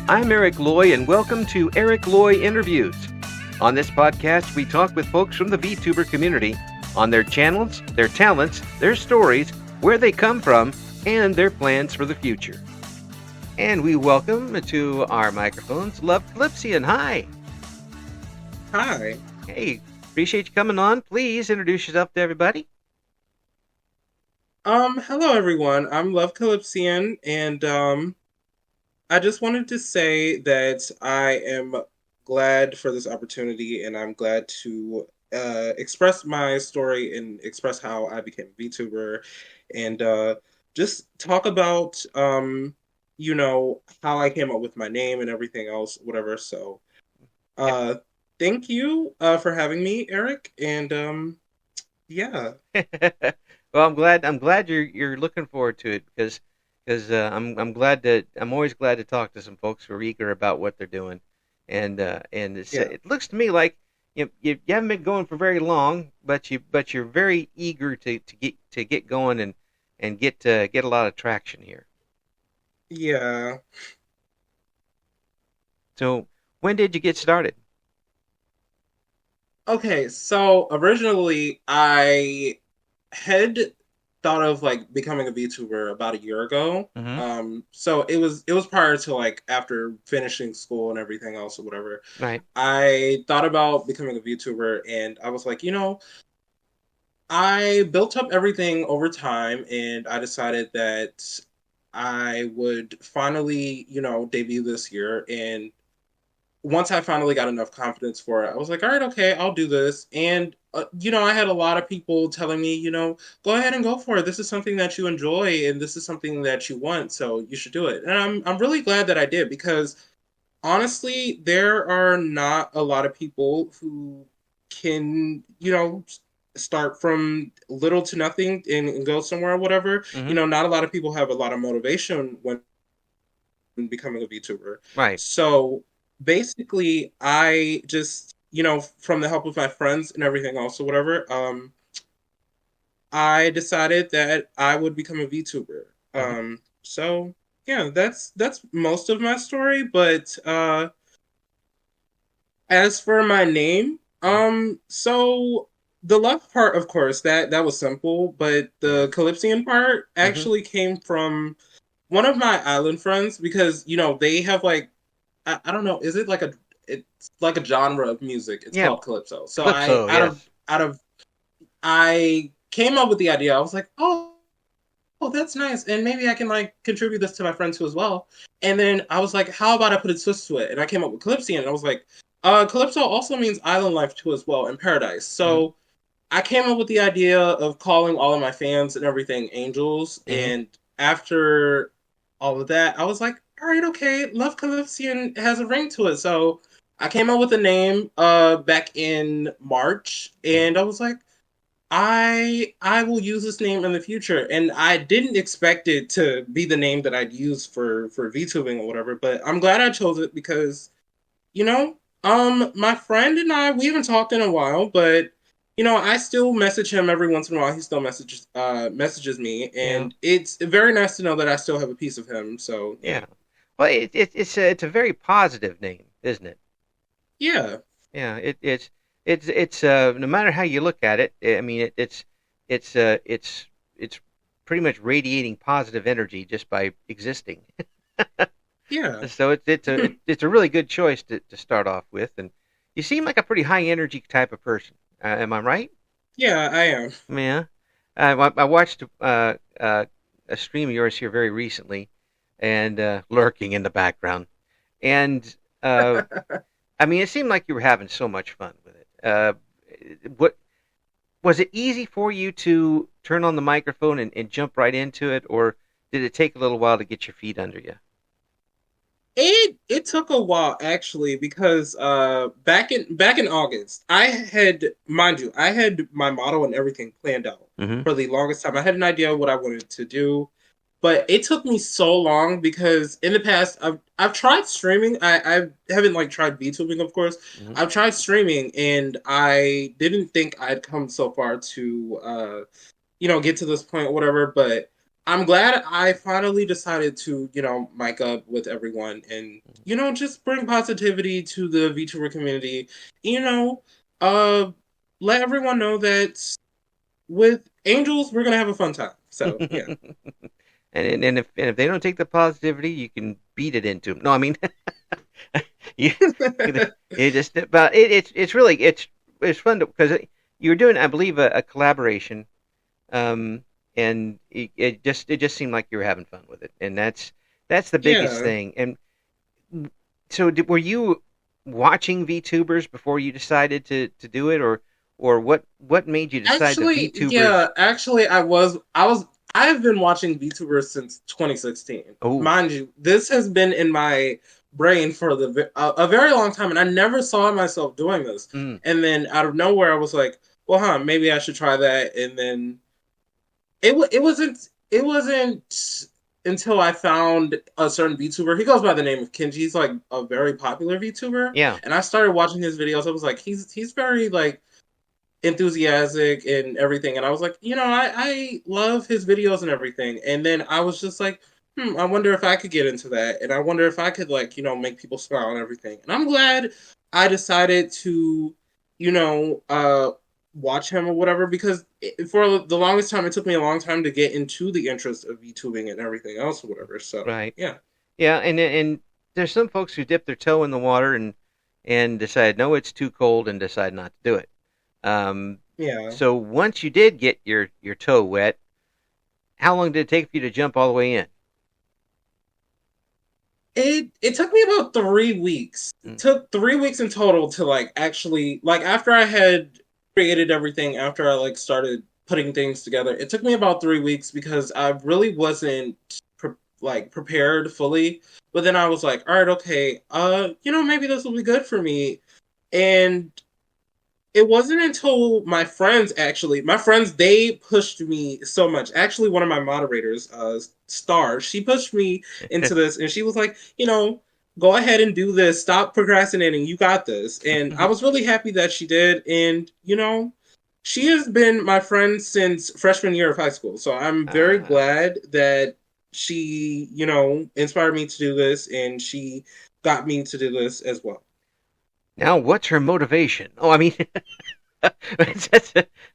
I'm Eric Loy, and welcome to Loy Interviews. On this podcast, we talk with folks from the VTuber community on their channels, their talents, their stories, where they come from, and their plans for the future. And we welcome to our microphones LuvCalypsian. Hi. Hi. Hey, appreciate you coming on. Please introduce yourself to everybody. Hello everyone. I'm LuvCalypsian, and I just wanted to say that I am glad for this opportunity, and I'm glad to express my story and express how I became a VTuber, and just talk about how I came up with my name and everything else, whatever. So, uh, thank you for having me, Eric, and yeah. Well, I'm glad you're looking forward to it because I'm always glad to talk to some folks who are eager about what they're doing, and Yeah. it looks to me like you haven't been going for very long, but you're very eager to get going and get a lot of traction here. Yeah. So when did you get started? Okay, so originally I had thought of like becoming a VTuber about a year ago. Mm-hmm. So it was prior to like after finishing school and everything else or whatever. Right. I thought about becoming a VTuber and I was like, I built up everything over time and I decided that I would finally, debut this year. And once I finally got enough confidence for it, I was like, all right, okay, I'll do this. And, I had a lot of people telling me, go ahead and go for it. This is something that you enjoy and this is something that you want. So you should do it. And I'm really glad that I did because honestly, there are not a lot of people who can, start from little to nothing and go somewhere or whatever. Mm-hmm. Not a lot of people have a lot of motivation when becoming a VTuber. Right. So basically, I just, from the help of my friends and everything else or whatever, I decided that I would become a VTuber. Mm-hmm. So yeah, that's most of my story. But as for my name, so the love part, of course, that was simple, but Yeah. the Calypsian part Mm-hmm. actually came from one of my island friends because they have like I don't know, is it like it's like a genre of music. It's Yeah. called calypso. So I Calypso. Yes. out of I came up with the idea. I was like, oh, that's nice, and maybe I can like contribute this to my friends too as well. And then I was like, how about I put a twist to it? And I came up with Calypsian, and I was like, calypso also means island life too as well, and paradise. Mm-hmm. So I came up with the idea of calling all of my fans and everything angels. Mm-hmm. And after all of that, I was like, all right, okay, LuvCalypsian has a ring to it. So I came up with a name back in March, Mm-hmm. and I was like, I will use this name in the future. And I didn't expect it to be the name that I'd use for VTubing or whatever, but I'm glad I chose it because you know, my friend and I, we haven't talked in a while, but I still message him every once in a while. He still messages me, Yeah. and it's very nice to know that I still have a piece of him. So yeah, Yeah. Well, it's a very positive name, isn't it? yeah, Yeah. It's no matter how you look at it. I mean, it's pretty much radiating positive energy just by existing. yeah, So it's a really good choice to start off with, and you seem like a pretty high energy type of person. Am I right? yeah. I am. Yeah. I watched a stream of yours here very recently, and lurking in the background, and I mean, it seemed like you were having so much fun with it. What was it easy for you to turn on the microphone and jump right into it, or did it take a little while to get your feet under you? It took a while actually because back in August I had, mind you, I had my model and everything planned out Mm-hmm. for the longest time. I had an idea of what I wanted to do, but it took me so long because in the past I've tried streaming. I haven't like tried VTubing, of course. Mm-hmm. I've tried streaming and I didn't think I'd come so far to get to this point, whatever. But I'm glad I finally decided to, mic up with everyone and, just bring positivity to the VTuber community. You know, uh, let everyone know that with angels, we're gonna have a fun time. So yeah. And if they don't take the positivity, you can beat it into them. No, I mean, you, you just but it's really it's fun because you were doing, I believe, a collaboration, and it just seemed like you were having fun with it, and that's the biggest Yeah. thing. And so, were you watching VTubers before you decided to do it, or what made you decide that Actually, VTubers? yeah, actually I've been watching VTubers since 2016. Oh, Mind you, this has been in my brain for a very long time, and I never saw myself doing this. mm, And then out of nowhere, I was like, "Well, maybe I should try that." And then it wasn't until I found a certain VTuber. He goes by the name of Kenji. He's like a very popular VTuber, yeah, and I started watching his videos. I was like, he's very like enthusiastic and everything. And I was like, I love his videos and everything. And then I was just like, I wonder if I could get into that. And I wonder if I could, like, make people smile and everything. And I'm glad I decided to, you know, uh, watch him or whatever, because for the longest time, it took me a long time to get into the interest of YouTubing and everything else or whatever. So, right. yeah. Yeah, and there's some folks who dip their toe in the water and decide no, it's too cold, and decide not to do it. Um, Yeah. so once you did get your toe wet, how long did it take for you to jump all the way in? It took me about 3 weeks. It Mm. took 3 weeks in total to like actually like after I had created everything, after I like started putting things together. It took me about 3 weeks because I really wasn't prepared fully. But then I was like, all right, okay, maybe this will be good for me. And it wasn't until my friends, they pushed me so much. Actually, one of my moderators, Star, she pushed me into this, and she was like, go ahead and do this. Stop procrastinating. You got this. And I was really happy that she did. And she has been my friend since freshman year of high school. So I'm very uh, glad that she, inspired me to do this, and she got me to do this as well. now, what's her motivation? Oh, I mean,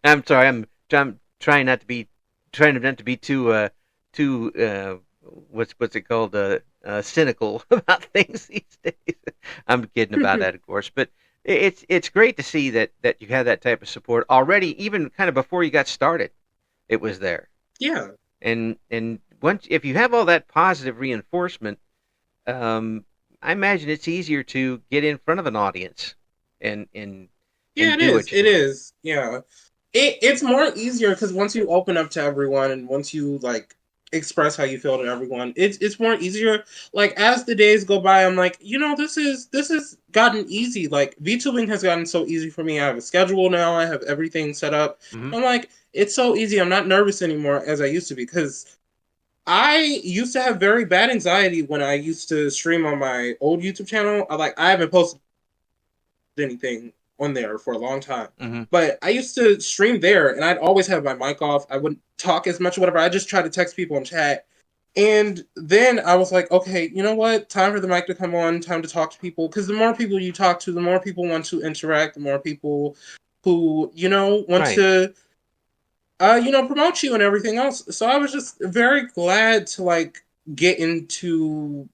I'm sorry. I'm trying not to be too what's it called cynical about things these days. I'm kidding about that, of course, but it's great to see that you have that type of support already, even kind of before you got started. It was there, Yeah. and once if you have all that positive reinforcement, um, I imagine it's easier to get in front of an audience and and Yeah, and it do is. what It you do. is. Yeah. It's more easier because once you open up to everyone and once you like express how you feel to everyone, it's more easier. Like as the days go by, I'm like, this has gotten easy. Like VTubing has gotten so easy for me. I have a schedule now. I have everything set up. Hmm. I'm like, it's so easy. I'm not nervous anymore as I used to be because I used to have very bad anxiety when I used to stream on my old YouTube channel. I haven't posted anything on there for a long time. Hmm. But I used to stream there and I'd always have my mic off. I wouldn't talk as much or whatever. I just try to text people in chat. And then I was like, okay, you know what? Time for the mic to come on, time to talk to people. Because the more people you talk to, the more people want to interact, the more people who, want Right. to promote you and everything else. So I was just very glad to like get into,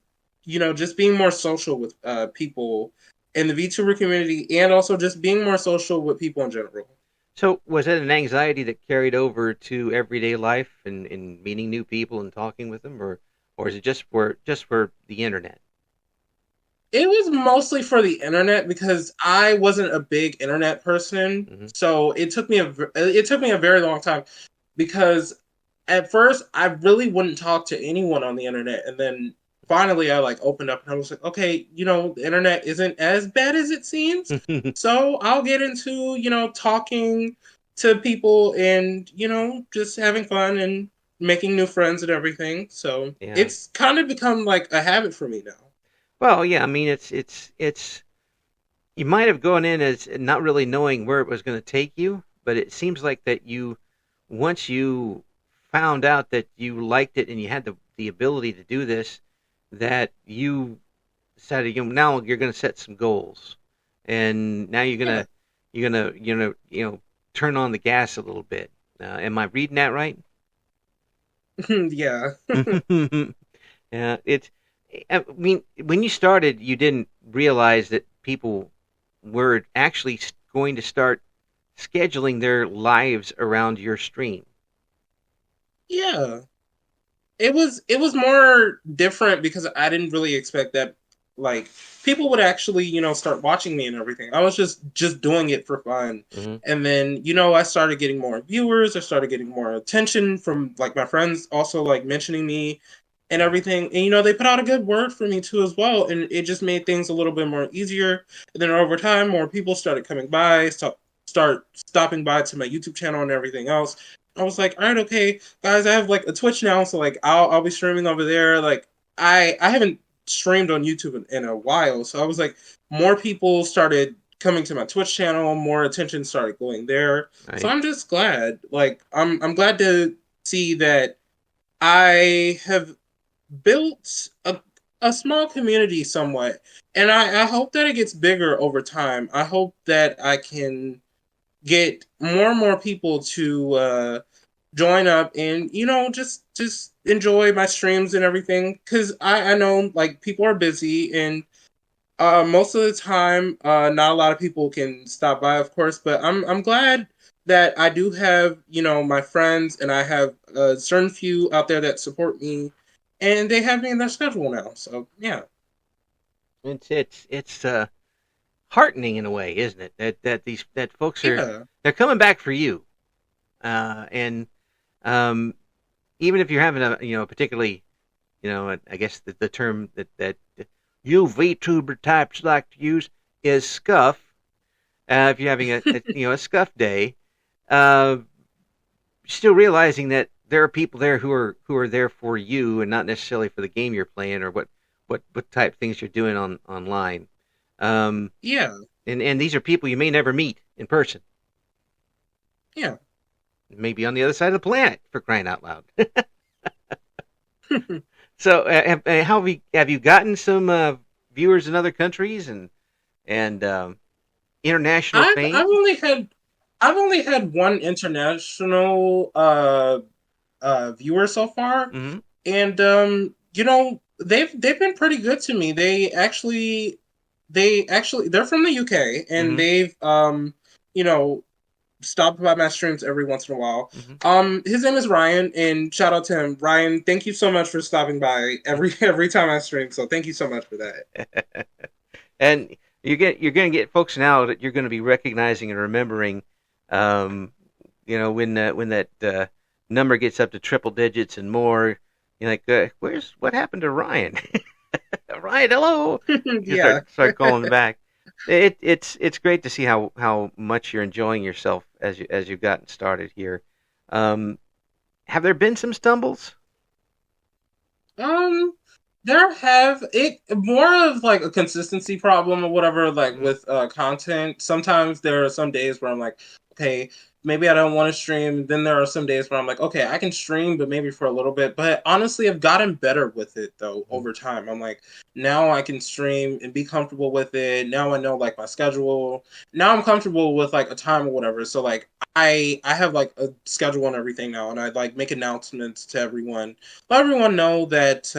just being more social with people in the VTuber community, and also just being more social with people in general. So was it an anxiety that carried over to everyday life and meeting new people and talking with them, or is it just for the internet? It was mostly for the internet because I wasn't a big internet person, Hmm. so it took me a very long time because at first I really wouldn't talk to anyone on the internet, and then finally I like opened up and I was like, okay, the internet isn't as bad as it seems, so I'll get into talking to people and just having fun and making new friends and everything. So Yeah. it's kind of become like a habit for me now. Well, yeah. I mean, it's you might have gone in as not really knowing where it was going to take you, but it seems like that once you found out that you liked it and you had the ability to do this, that you decided, now you're going to set some goals, and now Yeah. turn on the gas a little bit. Am I reading that right? Yeah. Yeah, it's. I mean, when you started, you didn't realize that people were actually going to start scheduling their lives around your stream. Yeah. It was more different because I didn't really expect that like people would actually, start watching me and everything. I was just doing it for fun. Hmm. And then, I started getting more viewers, I started getting more attention from like my friends also like mentioning me and everything. And they put out a good word for me too as well, and it just made things a little bit more easier. And then over time more people started coming by, start stopping by to my YouTube channel and everything else. I was like, all right, okay, guys, I have like a Twitch now, so like I'll be streaming over there. Like I haven't streamed on YouTube in a while, so I was like, more people started coming to my Twitch channel, more attention started going there. So Right. I'm just glad. Like I'm glad to see that I have built a small community somewhat, and I hope that it gets bigger over time. I hope that I can get more and more people to join up and just enjoy my streams and everything, because I know like people are busy, and most of the time not a lot of people can stop by, of course, but I'm glad that I do have my friends, and I have a certain few out there that support me, and they have me in their schedule now, so yeah. It's heartening in a way, isn't it? That folks Yeah. they're coming back for you, and um, even if you're having a particularly, I guess the term that you VTuber types like to use is scuff. If you're having a scuff day, uh, still realizing that there are people there who are there for you and not necessarily for the game you're playing or what type of things you're doing online. Um, Yeah. and these are people you may never meet in person, Yeah. maybe on the other side of the planet, for crying out loud. So, how have you gotten some viewers in other countries and international I've fame? I've only had I've only had one international viewer so far, Mm-hmm. and they've been pretty good to me. They actually they're from the UK, and Mm-hmm. they've you know stopped by my streams every once in a while. Mm-hmm. His name is Ryan, and shout out to him. Ryan, thank you so much for stopping by every time I stream. So thank you so much for that. And you're going to get folks now that you're going to be recognizing and remembering. Um, when that number gets up to triple digits and more, you're like, what happened to Ryan? Ryan, hello. You Yeah. start calling back. It's great to see how much you're enjoying yourself as you've gotten started here. Um, have there been some stumbles? Um, there have it more of like a consistency problem or whatever, like Mm-hmm. with content. Sometimes there are some days where I'm like, okay, maybe I don't want to stream. Then there are some days where I'm like, okay, I can stream, but maybe for a little bit. But honestly, I've gotten better with it though over time. I'm like, now I can stream and be comfortable with it. Now I know like my schedule. Now I'm comfortable with like a time or whatever. So like I have like a schedule and everything now, and I like make announcements to everyone, let everyone know that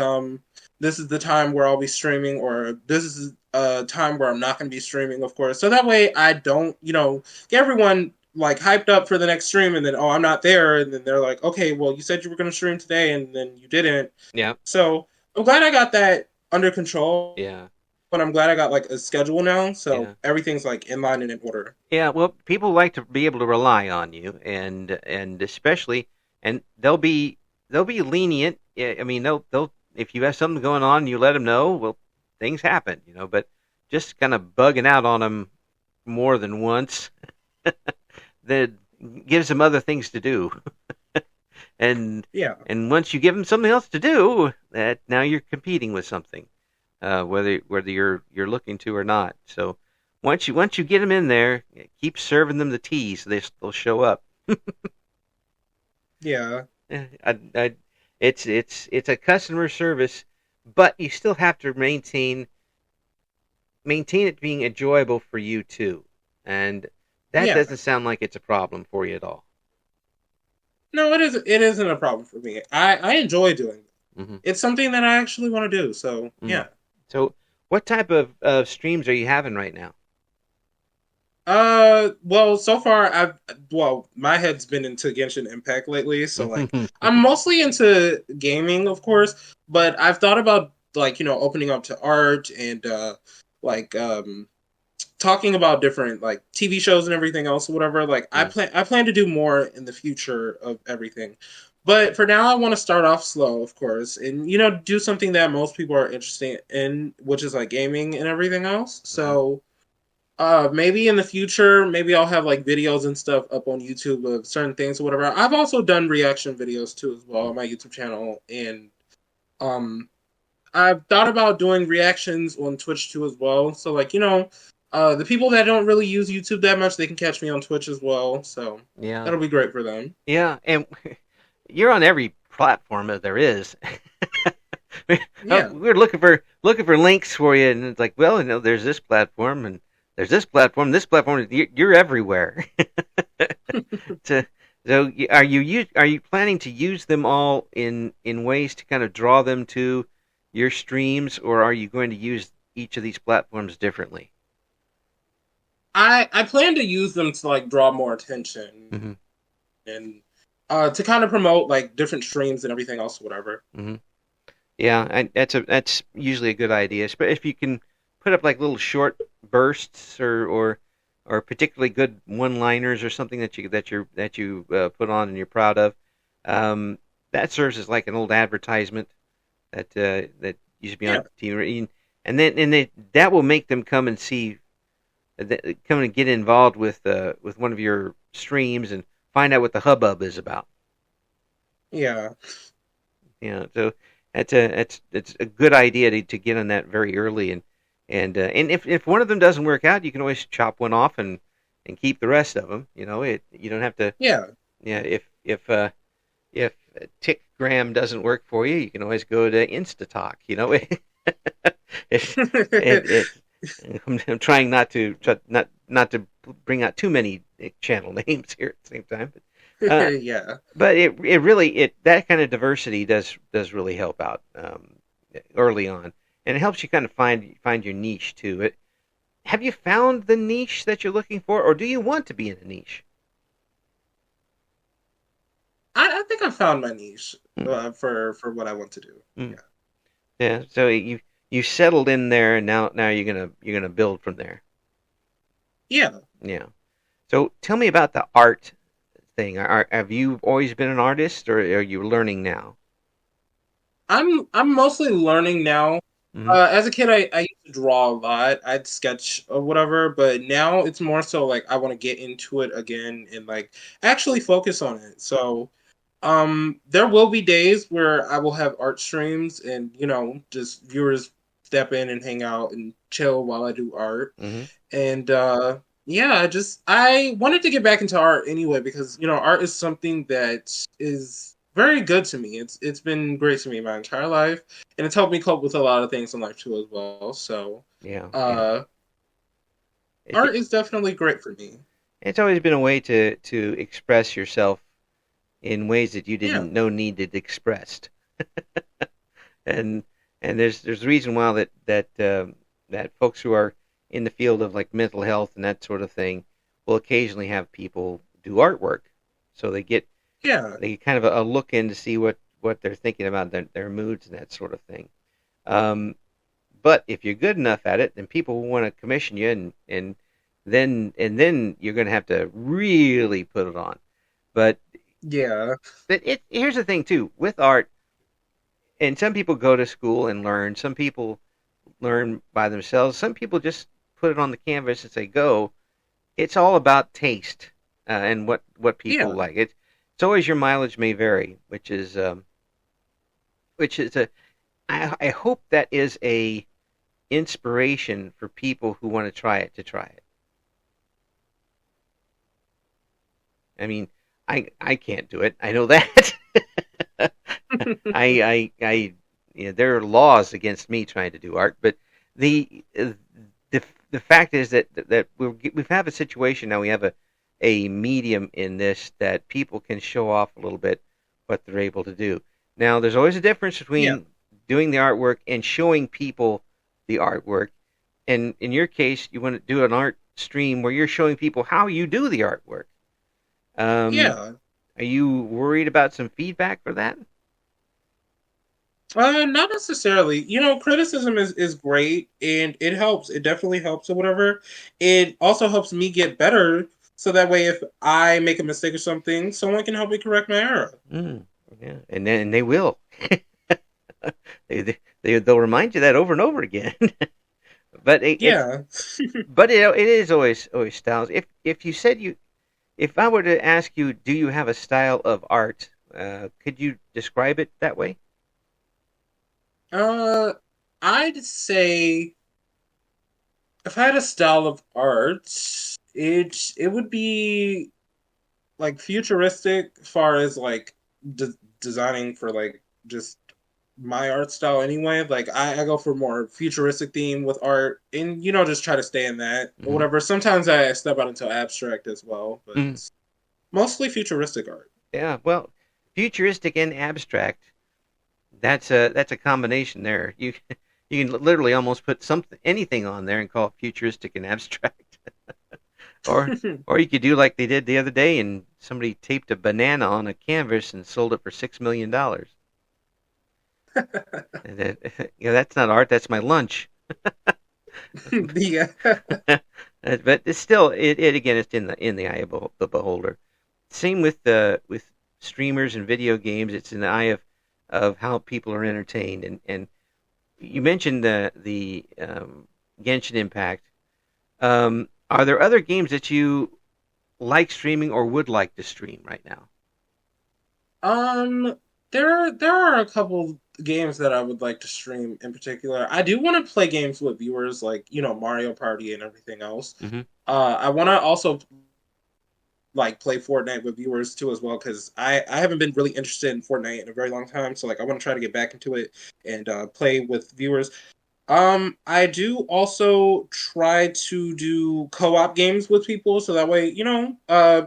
this is the time where I'll be streaming, or this is a time where I'm not going to be streaming, of course. So that way I don't, get everyone like hyped up for the next stream, and then, oh, I'm not there. And then they're like, okay, well, you said you were going to stream today, and then you didn't. Yeah, So I'm glad I got that under control, yeah, but I'm glad I got like a schedule now. So yeah. everything's like in line and in order. Yeah, well, people like to be able to rely on you, and especially, and they'll be lenient. I mean, they'll if you have something going on, you let them know. Well, things happen, but just kind of bugging out on them more than once that gives them other things to do, and Yeah. and once you give them something else to do, that now you're competing with something, whether you're looking to or not. So once you get them in there, keep serving them the tea so they'll show up. Yeah. I, it's a customer service, but you still have to maintain it being enjoyable for you too, and that Yeah. doesn't sound like it's a problem for you at all. No, it is. It isn't a problem for me. I enjoy doing it. Hmm. It's something that I actually want to do. So Mm. yeah. So, what type of streams are you having right now? Well, so far my head's been into Genshin Impact lately, so like I'm mostly into gaming, of course, but I've thought about like, opening up to art and like talking about different like TV shows and everything else or whatever. Like Mm. I plan to do more in the future of everything. But for now I want to start off slow, of course, and do something that most people are interested in, which is like gaming and everything else. Hmm. So maybe in the future, maybe I'll have like videos and stuff up on YouTube of certain things or whatever. I've also done reaction videos too as well on my YouTube channel, and um, I've thought about doing reactions on Twitch too as well. So like the people that don't really use YouTube that much, they can catch me on Twitch as well. So Yeah, that'll be great for them. yeah, and you're on every platform that there is. Yeah, We're looking for links for you, and it's like, well, there's this platform, and there's this platform. This platform, you're everywhere. to, so, are you planning to use them all in ways to kind of draw them to your streams, or are you going to use each of these platforms differently? I plan to use them to like draw more attention Hmm. and to kind of promote like different streams and everything else, whatever. Hmm. Yeah, that's usually a good idea. But if you can put up like little short bursts or particularly good one-liners or something that you put on and you're proud of, um, that serves as like an old advertisement that used to be on Yeah. TV, and that will make them come and come and get involved with one of your streams and find out what the hubbub is about. Yeah. So it's a good idea to get on that very early, and if one of them doesn't work out, you can always chop one off and keep the rest of them. You don't have to. Yeah. Yeah, if TickGram doesn't work for you, you can always go to InstaTalk. It, it I'm trying not to bring out too many channel names here at the same time, Yeah. but it really that kind of diversity does really help out early on, and it helps you kind of find your niche too. Have you found the niche that you're looking for, or do you want to be in a niche? I think I found my niche Mm, for what I want to do. mm. Yeah. Yeah, so you settled in there, and now you're gonna build from there. Yeah. Yeah. So tell me about the art thing. Have you always been an artist, or are you learning now? I'm mostly learning now. Hmm. As a kid, I used to draw a lot. I'd sketch or whatever, but now it's more so like I want to get into it again and like actually focus on it. So, there will be days where I will have art streams and just viewers step in and hang out and chill while I do art. Hmm. And yeah, I wanted to get back into art anyway because art is something that is very good to me. It's been great to me my entire life, and it's helped me cope with a lot of things in life too as well. So Yeah, yeah. uh It, art is definitely great for me. it's always been a way to express yourself in ways that you Yeah. didn't know needed expressed, and there's a reason why that folks who are in the field of like mental health and that sort of thing will occasionally have people do artwork, so Yeah. they get kind of a look in to see what they're thinking about their moods and that sort of thing. Um, but if you're good enough at it, then people will want to commission you, and then you're going to have to really put it on. But Yeah. here's the thing too with art, and some people go to school and learn. Some people learn by themselves. Some people just put it on the canvas and say go. It's all about taste and what people Yeah. like. It's always your mileage may vary, which is a I hope that is a inspiration for people who want to try it to try it. I mean, I can't do it. I know that. I there are laws against me trying to do art, but the the the fact is that we have a situation now. We have a medium in this that people can show off a little bit what they're able to do. Now, there's always a difference Yeah, between doing the artwork and showing people the artwork. And in your case, you want to do an art stream where you're showing people how you do the artwork. Um, yeah. are you worried about some feedback for that? Not necessarily. Criticism is great and it helps. It definitely helps or whatever. It also helps me get better so that way if I make a mistake or something, someone can help me correct my error. Mm, yeah, and then they will. They'll remind you that over and over again. But Yeah. it is always styles. If you said you if I were to ask you, do you have a style of art? Could you describe it that way? Uh, I'd say if I had a style of art, it would be like futuristic as far as like designing for like just my art style anyway. Like I go for more futuristic theme with art and just try to stay in that or Hmm. whatever. Sometimes I step out into abstract as well, but Mm, mostly futuristic art. yeah. Well, futuristic and abstract. That's a combination there. You can literally almost put something anything on there and call it futuristic and abstract. Or or you could do like they did the other day and somebody taped a banana on a canvas and sold it for $6 million. And that's not art. That's my lunch. The But it's still it again. It's in the eye of the beholder. Same with streamers and video games. It's in the eye of how people are entertained. And you mentioned the Genshin Impact. Are there other games that you like streaming or would like to stream right now? Um, there are a couple games that I would like to stream in particular. I do want to play games with viewers like, Mario Party and everything else. Hmm. I want to also like play Fortnite with viewers too as well because I haven't been really interested in Fortnite in a very long time. So like I want to try to get back into it and play with viewers. I do also try to do co-op games with people, so that way,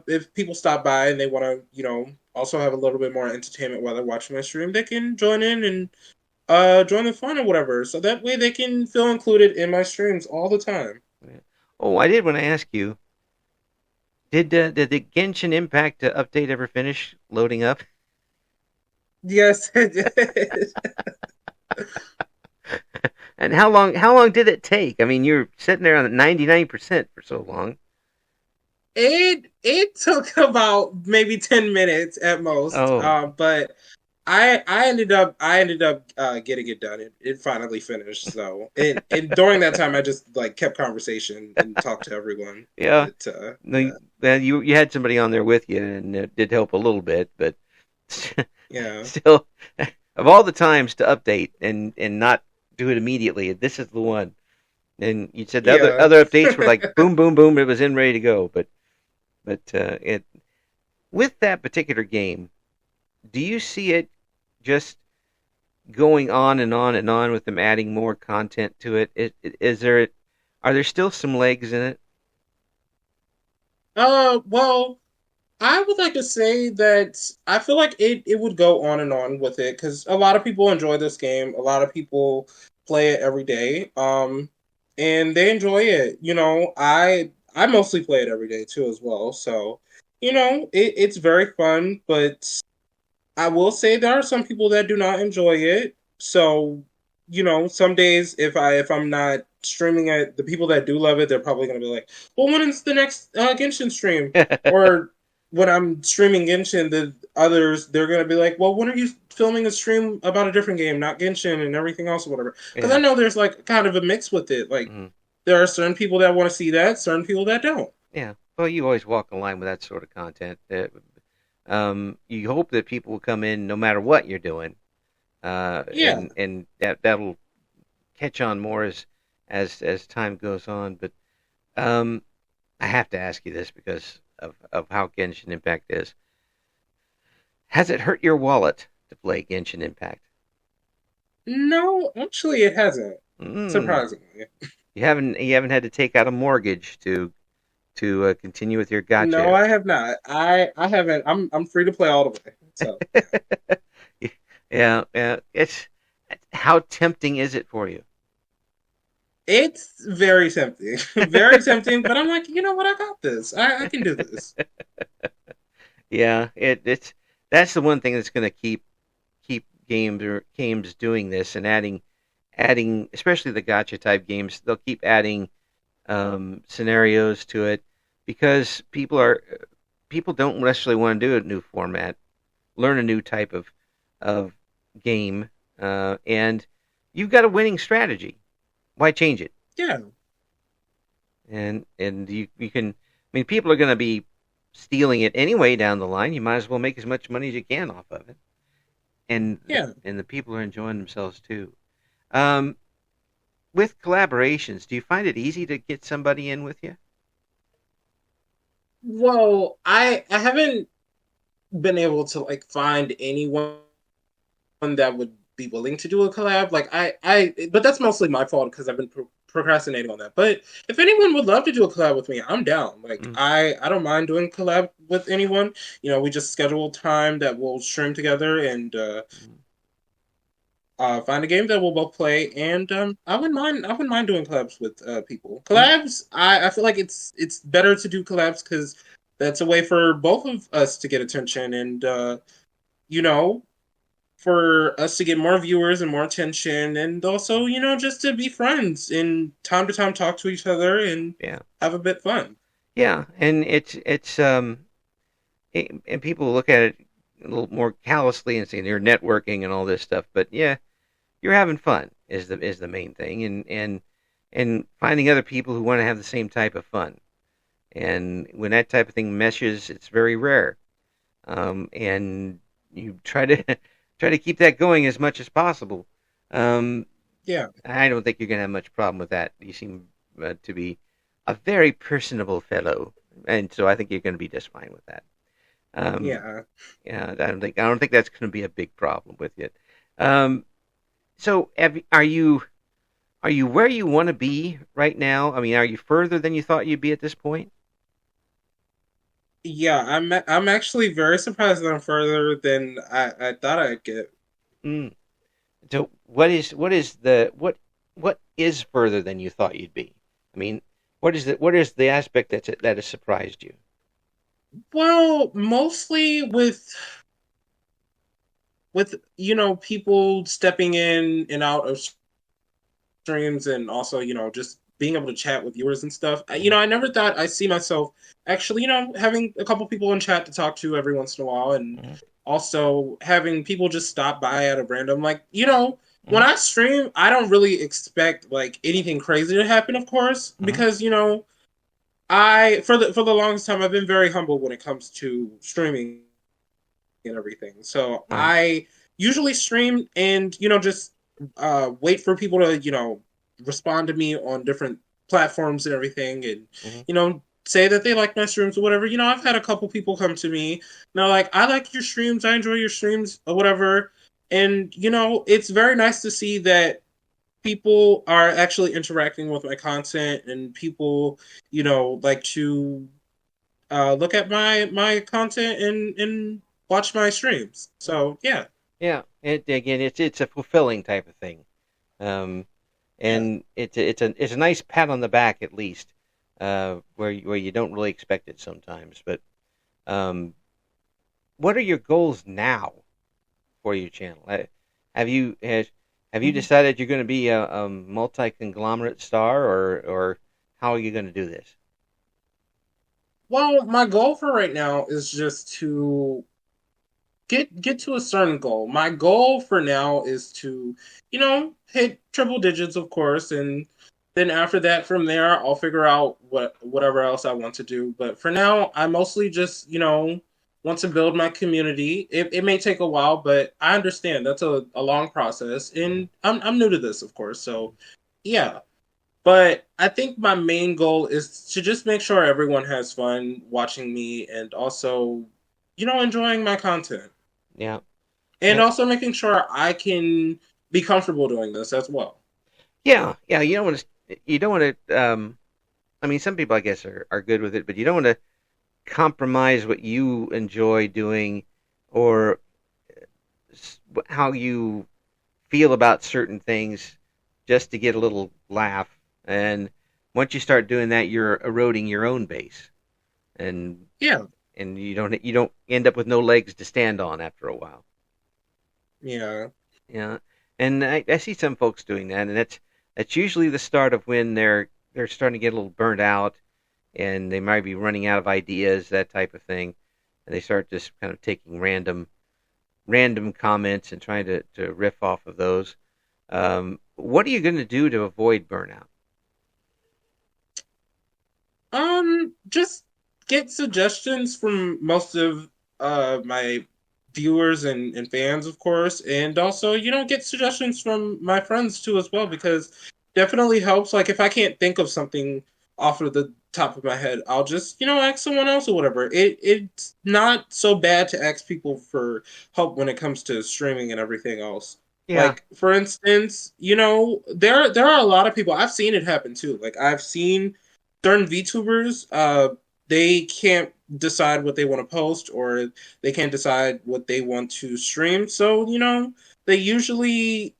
if people stop by and they want to, also have a little bit more entertainment while they're watching my stream, they can join in and join the fun or whatever. So that way they can feel included in my streams all the time. Oh, I did want to ask you. Did the Genshin Impact update ever finish loading up? Yes, it did. And how long did it take? I mean, you're sitting there on 99% for so long. It took about maybe 10 minutes at most, Oh, but I ended up getting it done. It finally finished. So and during that time, I just like kept conversation and talked to everyone. yeah. But No, yeah, well, you had somebody on there with you, and it did help a little bit, but yeah, still, of all the times to update and not do it immediately, this is the one. And you said the other yeah. other updates were like boom, boom, boom. It was in ready to go, but it with that particular game, do you see it just going on and on and on with them adding more content to it? Is there are there still some legs in it? Well, I would like to say that I feel like it would go on and on with it because a lot of people enjoy this game. A lot of people play it every day. And they enjoy it. I mostly play it every day too as well. So, it's very fun, but I will say there are some people that do not enjoy it. So, some days if I'm not streaming it, the people that do love it, they're probably gonna be like, "Well, when is the next Genshin stream?" Or when I'm streaming Genshin, the others they're gonna be like, "Well, when are you filming a stream about a different game, not Genshin and everything else or whatever?" Because I Yeah. know there's like kind of a mix with it. Like Mm, there are certain people that want to see that, certain people that don't. yeah. Well, you always walk a line with that sort of content. You hope that people will come in no matter what you're doing, Yeah. and that'll catch on more as time goes on. But um, I have to ask you this because of how Genshin Impact is. Has it hurt your wallet to play Genshin Impact? No, actually, it hasn't. Mm. Surprisingly, You haven't had to take out a mortgage to continue with your no, gotcha. I have not. I haven't. I'm free to play all the way. So yeah, Yeah, yeah. It's how tempting is it for you? it's very tempting, very tempting. But I'm like, you know what? I got this. I can do this. Yeah, it's that's the one thing that's going to keep games doing this and adding, especially the gotcha type games. They'll keep adding scenarios to it because people don't necessarily want to do a new format, learn a new type of game, and you've got a winning strategy. Why change it? Yeah, And you can. I mean, people are going to be stealing it anyway down the line. You might as well make as much money as you can off of it, and yeah. the people are enjoying themselves too. Um, with collaborations, do you find it easy to get somebody in with you? Well, I haven't been able to like find anyone that would be willing to do a collab. Like but that's mostly my fault because I've been procrastinating on that. But if anyone would love to do a collab with me, I'm down. Like Mm, I don't mind doing collab with anyone. You know, we just schedule time that we'll stream together and mm, find a game that we'll both play. And I wouldn't mind doing collabs with people. mm, Collabs, I feel like it's better to do collabs because that's a way for both of us to get attention and you know for us to get more viewers and more attention, and also, just to be friends and time to time talk to each other and yeah, have a bit fun. yeah, and and people look at it a little more callously and say you're networking and all this stuff, but yeah, you're having fun is the main thing, and finding other people who want to have the same type of fun. And when that type of thing meshes, it's very rare. And you try to try to keep that going as much as possible. Um, Yeah, I don't think you're going to have much problem with that. You seem to be a very personable fellow, and so I think you're going to be just fine with that. Um, yeah. yeah, I don't think that's going to be a big problem with you. Um, so are you where you want to be right now? I mean, are you further than you thought you'd be at this point? Yeah, I'm actually very surprised that I'm further than I thought I'd get. Mm. So what is further than you thought you'd be? I mean, what is the aspect that has surprised you? Well, mostly with people stepping in and out of streams, and also just being able to chat with viewers and stuff. Mhm, I never thought I see myself actually having a couple people in chat to talk to every once in a while, and mhm, also having people just stop by at a random, like, when mhm, I stream, I don't really expect like anything crazy to happen, of course, mhm. because I for the longest time I've been very humble when it comes to streaming and everything. So Right. I usually stream and just wait for people to respond to me on different platforms and everything, and Mhm, say that they like my streams or whatever. I've had a couple people come to me and they're like, "I like your streams, I enjoy your streams or whatever," and it's very nice to see that people are actually interacting with my content, and people like to look at my content and watch my streams. mhm. So yeah, Yeah. It's a fulfilling type of thing. Um, yeah. and it's a nice pat on the back at least, where you don't really expect it sometimes. But um, what are your goals now for your channel? Have you has, have you Mhm. decided you're going to be a multi conglomerate star, or how are you going to do this? Well, my goal for right now is just to get to a certain goal. My goal for now is to, hit triple digits, of course, and then after that, from there, I'll figure out whatever else I want to do. But for now, I mostly just, want to build my community. It may take a while, but I understand that's a long process, Mhm, and I'm new to this, of course. So yeah. But I think my main goal is to just make sure everyone has fun watching me, and also, enjoying my content. yeah. and Yeah. also making sure I can be comfortable doing this as well. Yeah. Yeah. You don't want to. You don't want to. I mean, some people, I guess, are good with it, but you don't want to compromise what you enjoy doing or how you feel about certain things just to get a little laugh. And once you start doing that, you're eroding your own base, and Yeah, you don't end up with no legs to stand on after a while. yeah, Yeah, and I see some folks doing that, and that's usually the start of when they're starting to get a little burnt out, and they might be running out of ideas, that type of thing, and they start just kind of taking random comments and trying to riff off of those. What are you going to do to avoid burnout? just get suggestions from most of my viewers and fans, of course, and also get suggestions from my friends too as well because definitely helps. Like if I can't think of something off of the top of my head, I'll just ask someone else or whatever. It's not so bad to ask people for help when it comes to streaming and everything else. Yeah, Like for instance, there are a lot of people I've seen it happen too. Like I've seen certain VTubers, they can't decide what they want to post or they can't decide what they want to stream. So, they usually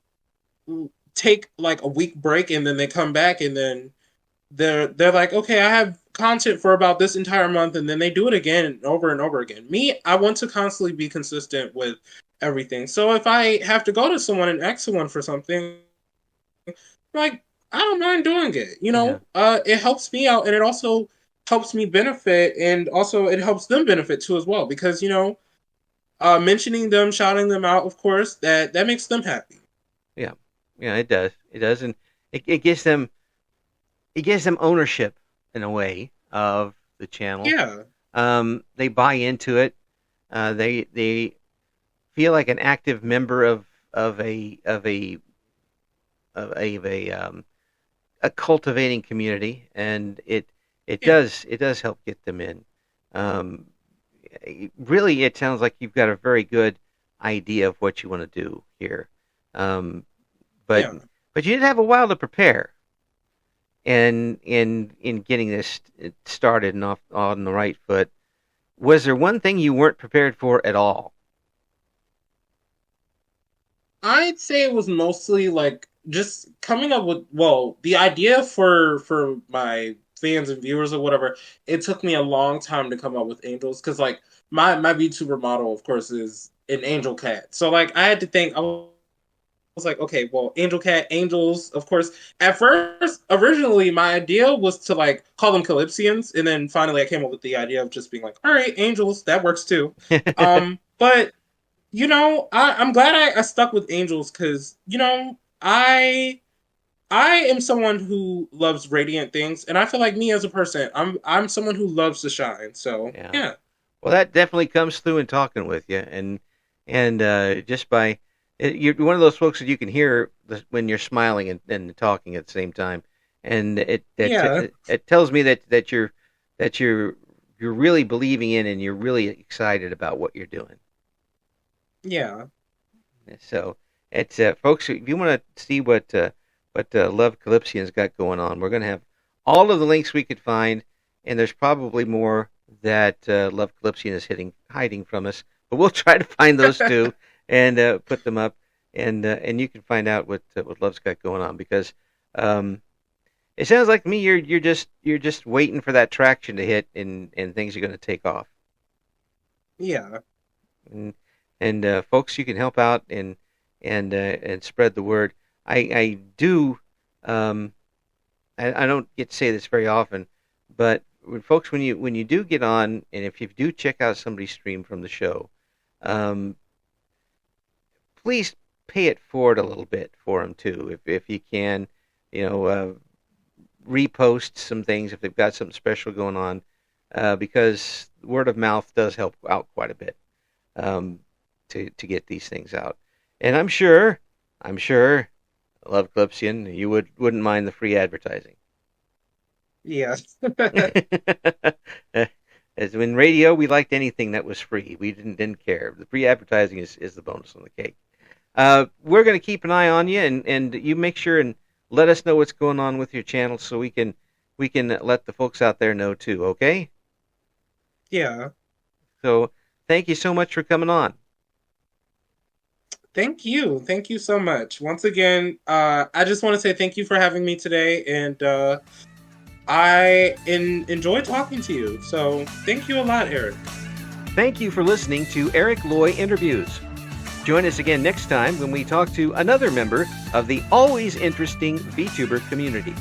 take like a week break and then they come back and then they're like, okay, I have content for about this entire month, and then they do it again over and over again. Me, I want to constantly be consistent with everything. So if I have to go to someone and ask someone for something, like I don't mind doing it. yeah, It helps me out, and it also helps me benefit, and also it helps them benefit too as well because mentioning them, shouting them out, of course, that makes them happy. yeah, yeah. It does, and it gives them ownership in a way of the channel. Yeah, They buy into it. They feel like an active member of a cultivating community, and yeah, it does help get them in. Um, Really, it sounds like you've got a very good idea of what you want to do here, um, but yeah. but you did have a while to prepare, and in getting this started and off on the right foot. Was there one thing you weren't prepared for at all? I'd say it was mostly like just coming up with the idea for my fans and viewers or whatever. It took me a long time to come up with angels because like my VTuber model, of course, is an angel cat. So like I had to think. I was like, okay, well, angel cat, angels, of course. At first, originally, my idea was to like call them Calypsians, and then finally, I came up with the idea of just being like, all right, angels, that works too. But I'm glad I stuck with Angels because I am someone who loves radiant things, and I feel like me as a person, I'm someone who loves to shine. So Yeah. yeah, Well, that definitely comes through in talking with you, and just by you're one of those folks that you can hear when you're smiling and talking at the same time, and yeah, it tells me that you're really believing in and you're really excited about what you're doing. yeah. So it's folks, if you want to see what Love Calypsian's got going on, we're going to have all of the links we could find, and there's probably more that Love Calypsian is hiding from us, but we'll try to find those too and put them up, and you can find out what Love's got going on because um, it sounds like to me you're just waiting for that traction to hit and things are going to take off. Yeah. And folks, you can help out and spread the word. I do. Um, I don't get to say this very often, but folks, when you do get on, and if you do check out somebody's stream from the show, um, please pay it forward a little bit for them too, if you can. You know, repost some things if they've got something special going on, because word of mouth does help out quite a bit. Um, to get these things out. And I'm sure, Love Clipsian, you wouldn't mind the free advertising. Yeah. As in radio, we liked anything that was free. We didn't care. The free advertising is the bonus on the cake. We're going to keep an eye on you, and you make sure and let us know what's going on with your channel so we can let the folks out there know too. Okay? Yeah. So thank you so much for coming on. Thank you. Thank you so much. Once again, I just want to say thank you for having me today, and enjoy talking to you. So thank you a lot, Eric. Thank you for listening to Eric Loy Interviews. Join us again next time when we talk to another member of the always interesting VTuber community.